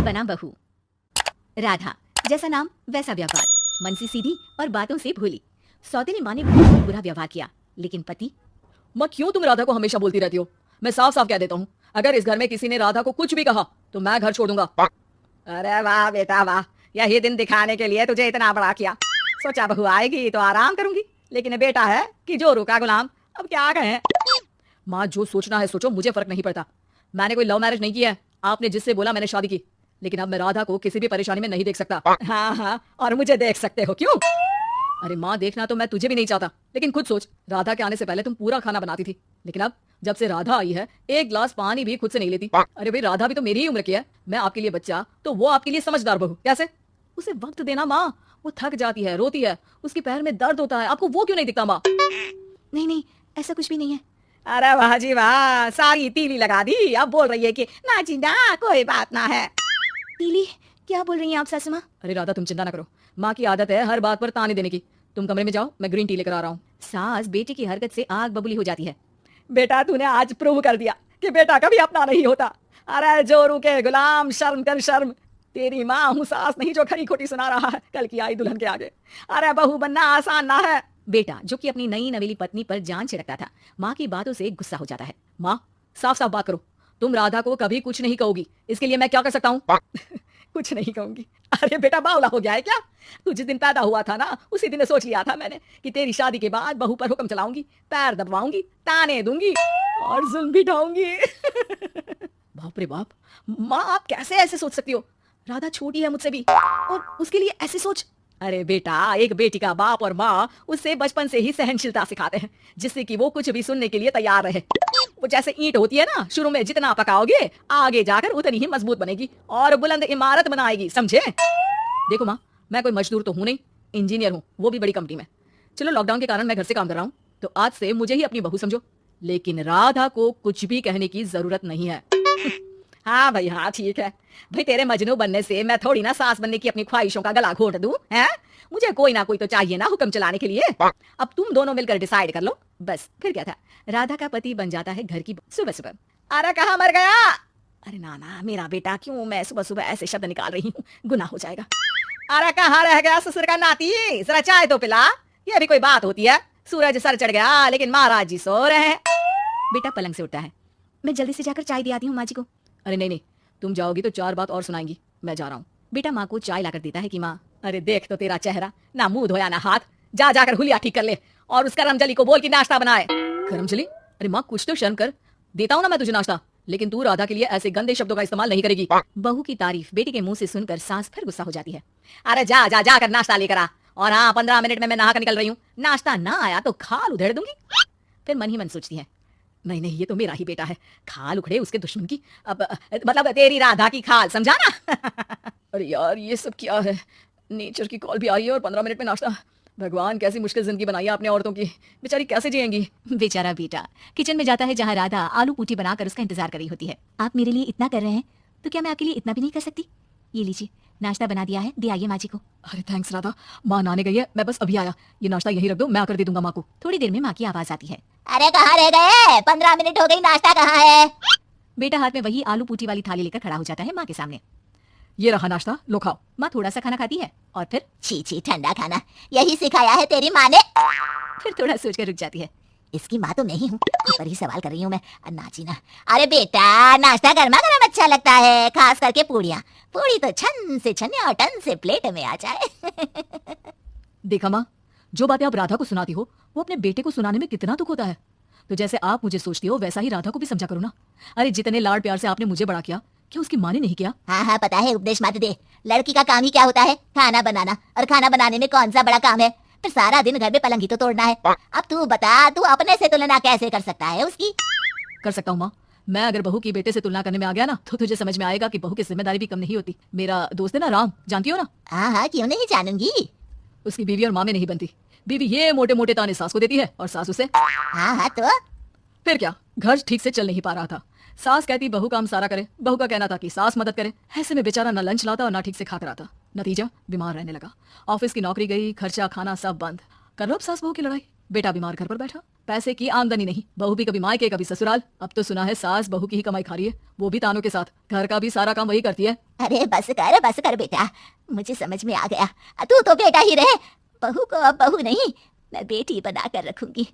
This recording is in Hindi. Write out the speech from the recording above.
बना बहू। राधा, जैसा नाम वैसा व्यवहार, मन से सीधी और बातों से भोली। सौतेली माँ ने बहुत बुरा व्यवहार किया, लेकिन पति। माँ क्यों तुम राधा को हमेशा बोलती रहती हो? मैं साफ साफ कह देता हूँ, अगर इस घर में किसी ने राधा को कुछ भी कहा तो मैं घर छोड़ दूंगा। अरे वाह बेटा वाह, यही दिन दिखाने के लिए तुझे इतना बड़ा किया। सोचा बहू आएगी तो आराम करूंगी, लेकिन बेटा है कि जोरू का गुलाम। अब क्या कहें। माँ जो सोचना है सोचो, मुझे फर्क नहीं पड़ता। मैंने कोई लव मैरिज नहीं किया है, आपने जिससे बोला मैंने शादी की। लेकिन अब मैं राधा को किसी भी परेशानी में नहीं देख सकता। हाँ हाँ, और मुझे देख सकते हो क्यों? अरे माँ देखना तो मैं तुझे भी नहीं चाहता, लेकिन खुद सोच, राधा के आने से पहले तुम पूरा खाना बनाती थी, लेकिन अब जब से राधा आई है एक गिलास पानी भी खुद से नहीं लेती। अरे भाई राधा भी तो मेरी ही उम्र की है, मैं आपके लिए बच्चा तो वो आपके लिए समझदार बहू। कैसे? उसे वक्त देना माँ, वो थक जाती है, रोती है, उसके पैर में दर्द होता है, आपको वो क्यों नहीं दिखता माँ? नहीं नहीं, ऐसा कुछ भी नहीं है। अरे वाह जी वाह, सारी तीली लगा दी। अब बोल रही है कि ना जी ना, कोई बात ना है। तीली? क्या बोल रही हैं आप सासू माँ? अरे राधा तुम चिंता ना करो, माँ की आदत है हर बात पर ताने देने की। तुम कमरे में जाओ, मैं ग्रीन टी लेकर आ रहा हूँ। सास बेटे की हरकत से आग बबूली हो जाती है। बेटा तूने आज प्रूव कर दिया कि बेटा कभी अपना नहीं होता। अरे जोरू के गुलाम, शर्म कर शर्म। तेरी माँ हूँ सास नहीं जो खरी खोटी सुना रहा है कल की आई दुल्हन के आगे। अरे बहू बनना आसान ना है। बेटा जो कि अपनी नई नवेली पत्नी पर जान छिड़कता था, माँ की बातों से गुस्सा हो जाता है। माँ साफ साफ बात करो, तुम राधा को कभी कुछ नहीं कहोगी, इसके लिए मैं क्या कर सकता हूँ? कुछ नहीं कहूंगी? अरे बेटा बावला हो गया है क्या? तू जिस दिन पैदा हुआ था ना, उसी दिन सोच लिया था मैंने कि तेरी शादी के बाद बहू पर हुक्म चलाऊंगी, पैर दबवाऊंगी, ताने दूंगी और जुल्म भी ढाऊंगी। बाप रे बाप, माँ आप कैसे ऐसे सोच सकती हो? राधा छोटी है मुझसे भी, और उसके लिए ऐसी सोच? अरे बेटा, एक बेटी का बाप और माँ उससे बचपन से ही सहनशीलता सिखाते हैं, जिससे कि वो कुछ भी सुनने के लिए तैयार रहे। वो जैसे ईंट होती है ना, शुरू में जितना पकाओगे आगे जाकर उतनी ही मजबूत बनेगी और बुलंद इमारत बनाएगी, समझे? देखो माँ, मैं कोई मजदूर तो हूँ नहीं, इंजीनियर हूँ, वो भी बड़ी कंपनी में। चलो लॉकडाउन के कारण मैं घर से काम कर रहा हूँ, तो आज से मुझे ही अपनी बहू समझो, लेकिन राधा को कुछ भी कहने की जरूरत नहीं है। हाँ भाई हाँ, ठीक है भाई। तेरे मजनू बनने से मैं थोड़ी ना सास बनने की अपनी ख्वाहिशों का गला घोट दूं, हैं? मुझे कोई ना कोई तो चाहिए ना हुक्म चलाने के लिए। अब तुम दोनों मिलकर डिसाइड कर लो। बस फिर क्या था, राधा का पति बन जाता है घर की सुबह सुबह। अरे कहाँ मर गया? अरे ना मेरा बेटा, क्यों मैं सुबह सुबह ऐसे शब्द निकाल रही हूँ, गुनाह हो जाएगा। अरे कहाँ रह गया ससुर का नाती? जरा चाय तो पिला। ये भी कोई बात होती है? सूरज सर चढ़ गया लेकिन महाराज जी सो रहे हैं। बेटा पलंग से उठता है। मैं जल्दी से जाकर चाय दे आती हूँ माँ जी को। अरे नहीं, तुम जाओगी तो 4 बात और सुनाएंगी, मैं जा रहा हूँ। बेटा माँ को चाय लाकर देता है कि माँ। अरे देख तो तेरा चेहरा, ना मुंह धोया ना हाथ। जाकर हुलिया ठीक कर ले और उस करमजली को बोल कि नाश्ता बनाए। करमजली? अरे माँ कुछ तो शर्म कर, देता हूँ ना मैं तुझे नाश्ता, लेकिन तू राधा के लिए ऐसे गंदे शब्दों का इस्तेमाल नहीं करेगी। बहू की तारीफ बेटी के मुंह से सुनकर सास फिर गुस्सा हो जाती है। अरे जाकर नाश्ता लेकर आ। और हाँ, 15 मिनट में मैं नहा कर निकल रही हूँ। नाश्ता ना आया तो खाल उधेड़ दूंगी। फिर मन ही मन सोचती है, नहीं ये तो मेरा ही बेटा है, खाल उखड़े उसके दुश्मन की। अब मतलब तेरी राधा की खाल, समझा ना? अरे यार ये सब क्या है? नेचर की कॉल भी आई है और 15 मिनट में नाश्ता। भगवान कैसी मुश्किल जिंदगी बनाई है आपने औरतों की, बेचारी कैसे जिएंगी। बेचारा बेटा किचन में जाता है जहाँ राधा आलू पूटी बनाकर उसका इंतजार कर रही होती है। आप मेरे लिए इतना कर रहे हैं तो क्या मैं आपके लिए इतना भी नहीं कर सकती? ये लीजिए, नाश्ता बना दिया है, दे आइए माँ जी को। अरे थैंक्स राधा, माँ नहाने गई है, मैं बस अभी आया। ये नाश्ता यहीं रख दो, मैं आकर दे दूंगा माँ को। थोड़ी देर में माँ की आवाज आती है। अरे कहाँ रह गए? 15 मिनट हो गई, नाश्ता कहाँ है? बेटा हाथ में वही आलू पूटी वाली थाली लेकर खड़ा हो जाता है माँ के सामने। ये रहा नाश्ता, लो खाओ। माँ थोड़ा सा खाना खाती है और फिर छी ठंडा खाना, यही सिखाया है तेरी माँ ने? फिर थोड़ा सोचकर रुक जाती है। इसकी माँ तो मैं ही हूँ, खुद पर ही सवाल कर रही हूँ मैं, नाची ना। अरे बेटा नाश्ता गर्मा गर्म अच्छा लगता है, खास करके पूड़ियाँ। पूड़ी तो छन से छने और टन से प्लेट में आ जाए। देखा माँ, जो बातें आप राधा को सुनाती हो वो अपने बेटे को सुनाने में कितना दुख होता है। तो जैसे आप मुझे सोचती हो वैसा ही राधा को भी समझा करो ना। अरे जितने लाड प्यार से आपने मुझे बड़ा किया, क्या उसकी माँ ने नहीं किया? हाँ पता है, उपदेश मत दे। लड़की का काम ही क्या होता है? खाना बनाना। और खाना बनाने में कौन सा बड़ा काम है? फिर सारा दिन घर में पलंग ही तो तोड़ना है। अब तू बता, तू अपने से तुलना कैसे कर सकता है उसकी? कर सकता हूँ माँ, मैं अगर बहू की बेटे से तुलना करने में आ गया ना तो तुझे समझ में आएगा कि बहू की जिम्मेदारी भी कम नहीं होती। मेरा दोस्त है ना राम, जानती हो ना? हाँ क्यों नहीं जानूंगी। उसकी बीवी और माँ में नहीं बनती। बीवी ये मोटे मोटे ताने सास को देती है और सास उसे। हाँ तो फिर क्या, घर ठीक से चल नहीं पा रहा था। सास कहती बहू काम सारा करे, बहू का कहना था कि सास मदद करे। ऐसे में बेचारा ना लंच लाता और ना ठीक से खाता रहा था। नतीजा बीमार रहने लगा। ऑफिस की नौकरी गई, खर्चा खाना सब बंद। कर लो अब सास बहू की लड़ाई। बेटा बीमार घर पर बैठा, पैसे की आमदनी नहीं, बहू भी कभी मायके कभी ससुराल। अब तो सुना है सास बहू की ही कमाई खा रही है, वो भी तानों के साथ। घर का भी सारा काम वही करती है। अरे बस कर बेटा, मुझे समझ में आ गया। तू तो बेटा ही रहे, बहू को अब बहू नहीं, मैं बेटी बना कर रखूंगी।